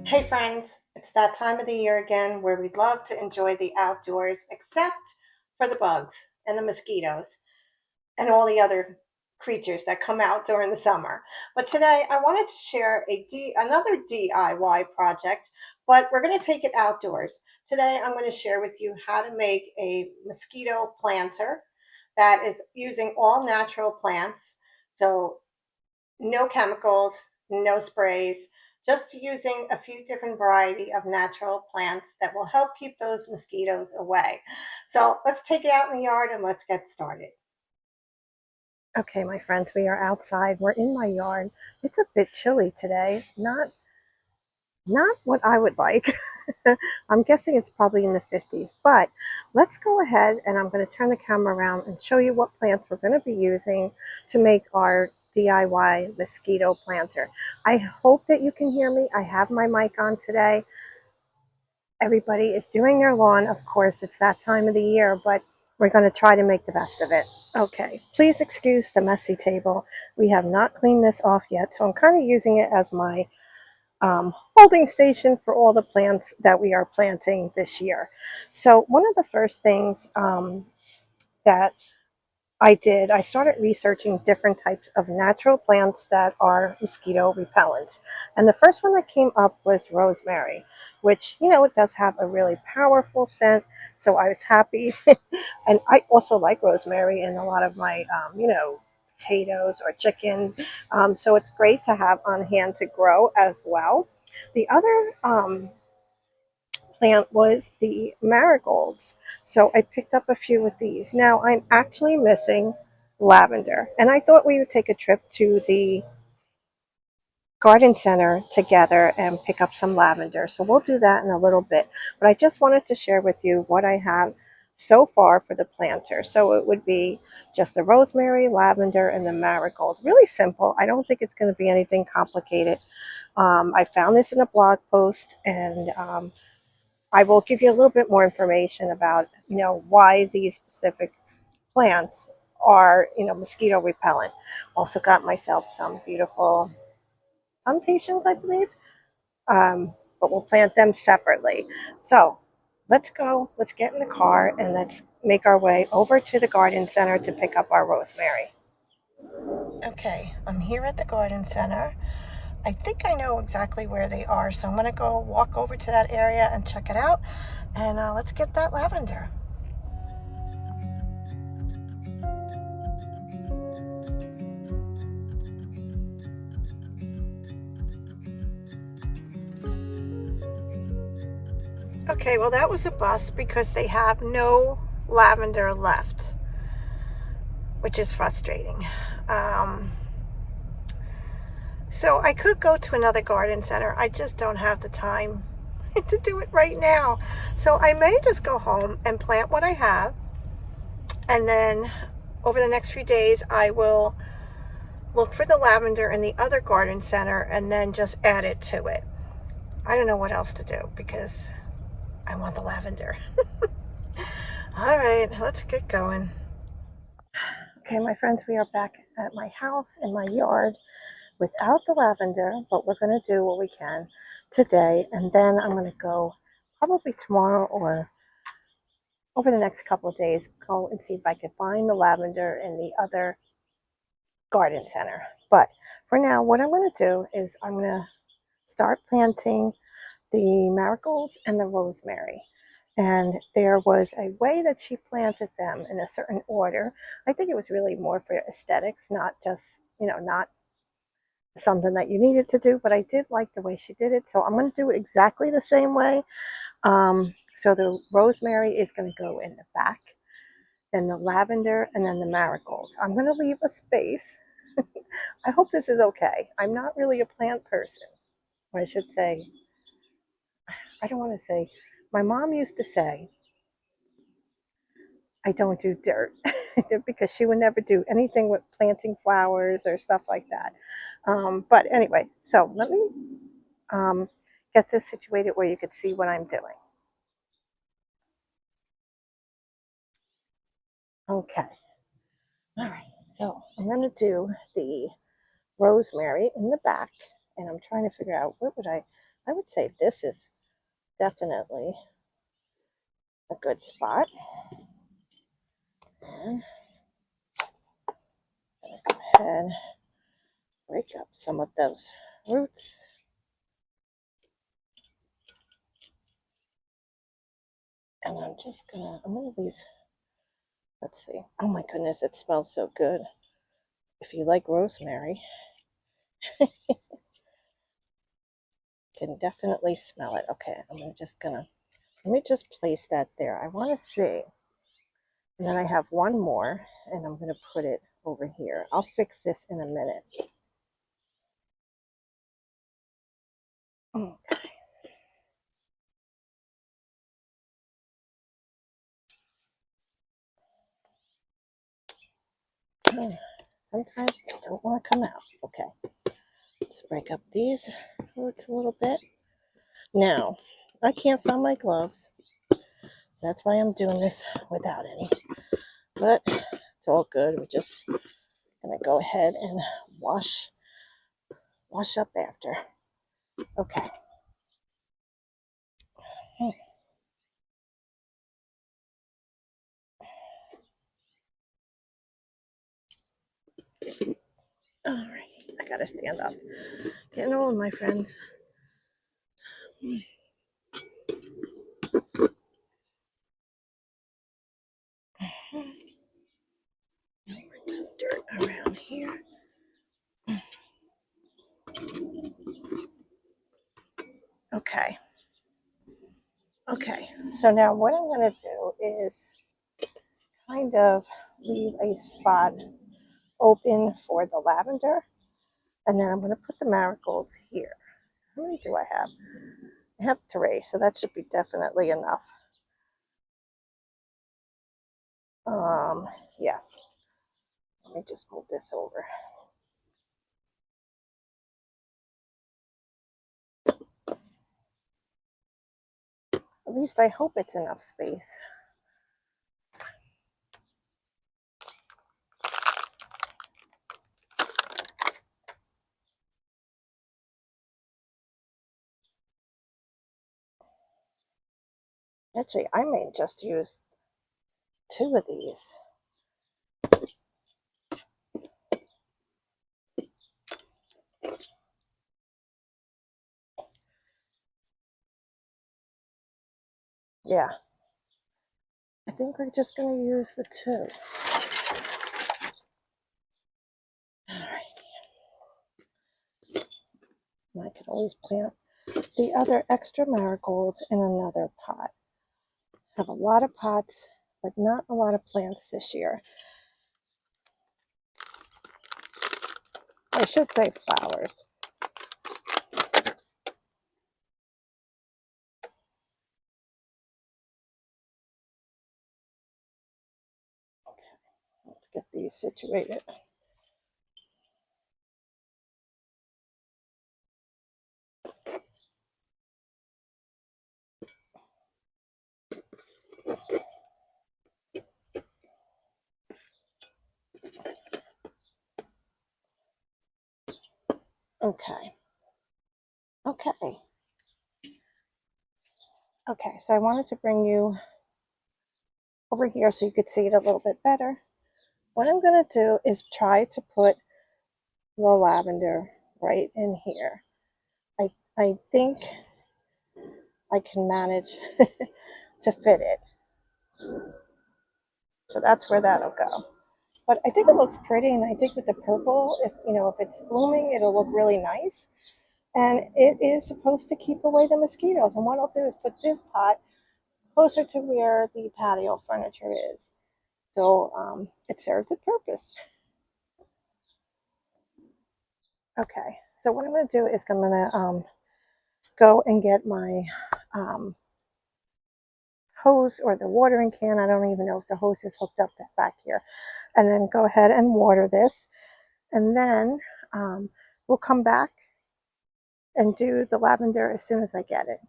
Hey friends, it's that time of the year again where we'd love to enjoy the outdoors, except for the bugs and the mosquitoes and all the other creatures that come out during the summer. But today I wanted to share another DIY project, but we're going to take it outdoors. Today I'm going to share with you how to make a mosquito planter that is using all natural plants. So no chemicals, no sprays, just using a few different variety of natural plants that will help keep those mosquitoes away. So let's take it out in the yard and let's get started. Okay, my friends, we are outside. We're in my yard. It's a bit chilly today. Not what I would like. I'm guessing it's probably in the 50s, but let's go ahead and I'm going to turn the camera around and show you what plants we're going to be using to make our DIY mosquito planter. I hope that you can hear me. I have my mic on today. Everybody is doing their lawn. Of course, it's that time of the year, but we're going to try to make the best of it. Okay, please excuse the messy table. We have not cleaned this off yet, so I'm kind of using it as my holding station for all the plants that we are planting this year. So one of the first things that I started researching different types of natural plants that are mosquito repellents. And the first one that came up was rosemary, which, it does have a really powerful scent. So I was happy. And I also like rosemary in a lot of my, potatoes or chicken. So it's great to have on hand to grow as well. The other plant was the marigolds. So I picked up a few of these. Now I'm actually missing lavender, and I thought we would take a trip to the garden center together and pick up some lavender. So we'll do that in a little bit. But I just wanted to share with you what I have so far for the planter. So it would be just the rosemary, lavender, and the marigold. Really simple. I don't think it's going to be anything complicated. I found this in a blog post, and I will give you a little bit more information about, why these specific plants are, mosquito repellent. Also got myself some beautiful sun patients, I believe, but we'll plant them separately. So let's get in the car and let's make our way over to the garden center to pick up our rosemary. Okay, I'm here at the garden center. I think I know exactly where they are, so I'm going to go walk over to that area and check it out. And let's get that lavender. Okay, well, that was a bust because they have no lavender left, which is frustrating. Um, so I could go to another garden center. I just don't have the time to do it right now. So I may just go home and plant what I have. And then over the next few days, I will look for the lavender in the other garden center and then just add it to it. I don't know what else to do because I want the lavender. All right, let's get going. Okay, my friends, we are back at my house in my yard without the lavender, but we're going to do what we can today. And then I'm going to go probably tomorrow or over the next couple of days, go and see if I can find the lavender in the other garden center. But for now, what I'm going to do is I'm going to start planting the marigolds and the rosemary. And there was a way that she planted them in a certain order. I think it was really more for aesthetics, not just, not something that you needed to do, but I did like the way she did it. So I'm going to do it exactly the same way. So the rosemary is going to go in the back, then the lavender, and then the marigolds. I'm going to leave a space. I hope this is okay. I'm not really a plant person. Or I should say, I don't want to say, my mom used to say, I don't do dirt because she would never do anything with planting flowers or stuff like that. But anyway, so let me um, get this situated where you could see what I'm doing. Okay. All right. So I'm going to do the rosemary in the back, and I'm trying to figure out I would say this is definitely a good spot. And I'm going to go ahead and break up some of those roots. And I'm going to leave, let's see. Oh my goodness, it smells so good. If you like rosemary, can definitely smell it. Okay, let me just place that there. I want to see. And then I have one more, and I'm going to put it over here. I'll fix this in a minute. Okay. Sometimes they don't want to come out. Okay, let's break up these roots a little bit. Now, I can't find my gloves, so that's why I'm doing this without any. But it's all good. We're just going to go ahead and wash up after. Okay. All right, I gotta stand up. Getting old, my friends. Bring some dirt around here. Okay. Okay. So now what I'm gonna do is kind of leave a spot open for the lavender, and then I'm gonna put the marigolds here. So how many do I have? I have 3, so that should be definitely enough. Yeah. Let me just move this over. At least I hope it's enough space. Actually, I may just use 2 of these. Yeah. I think we're just going to use the 2. All right. And I can always plant the other extra marigolds in another pot. I have a lot of pots, but not a lot of plants this year. I should say flowers. Okay, let's get these situated. Okay. Okay. Okay, so I wanted to bring you over here so you could see it a little bit better. What I'm going to do is try to put the lavender right in here. I think I can manage to fit it. So that's where that'll go. But I think it looks pretty, and I think with the purple, if it's blooming, it'll look really nice. And it is supposed to keep away the mosquitoes. And what I'll do is put this pot closer to where the patio furniture is. So it serves a purpose. Okay, so what I'm going to do is I'm going to go and get my hose or the watering can. I don't even know if the hose is hooked up back here. And then go ahead and water this. And then we'll come back and do the lavender as soon as I get it.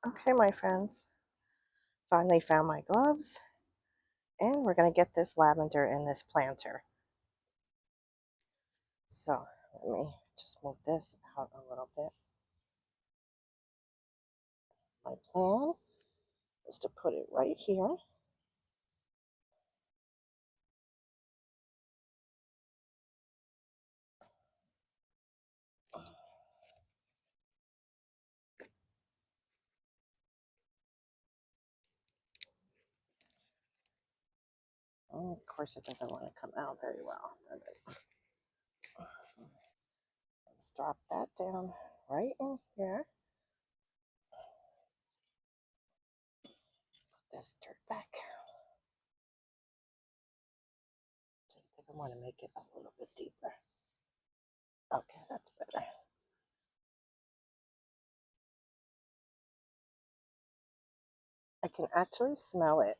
Okay, my friends, finally found my gloves, and we're going to get this lavender in this planter. So let me just move this out a little bit. My plan is to put it right here. Oh, of course, it doesn't want to come out very well. Let's drop that down right in here. Put this dirt back. I think I want to make it a little bit deeper. Okay, that's better. I can actually smell it,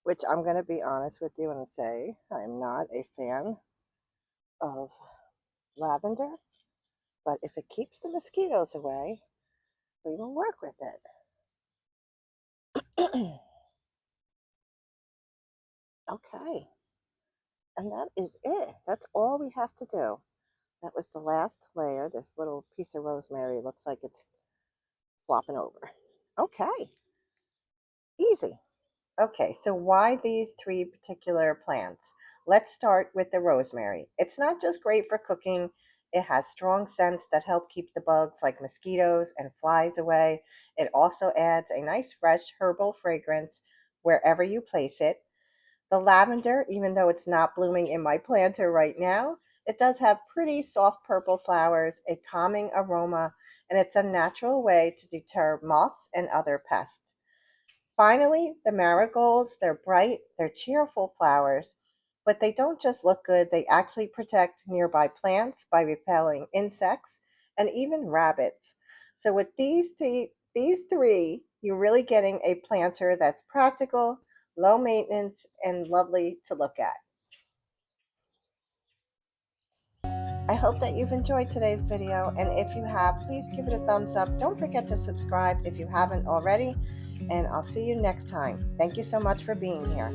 which I'm going to be honest with you and say I'm not a fan of lavender, but if it keeps the mosquitoes away, we will work with it. Okay, and that is it. That's all we have to do. That was the last layer. This little piece of rosemary looks like it's flopping over. Okay, easy. Okay, so why these three particular plants? Let's start with the rosemary. It's not just great for cooking, it has strong scents that help keep the bugs like mosquitoes and flies away. It also adds a nice fresh herbal fragrance wherever you place it. The lavender, even though it's not blooming in my planter right now, it does have pretty soft purple flowers, a calming aroma, and it's a natural way to deter moths and other pests. Finally, the marigolds, they're bright, they're cheerful flowers, but they don't just look good, they actually protect nearby plants by repelling insects and even rabbits. So with these three, you're really getting a planter that's practical, low maintenance, and lovely to look at. I hope that you've enjoyed today's video, and if you have, please give it a thumbs up. Don't forget to subscribe if you haven't already, and I'll see you next time. Thank you so much for being here.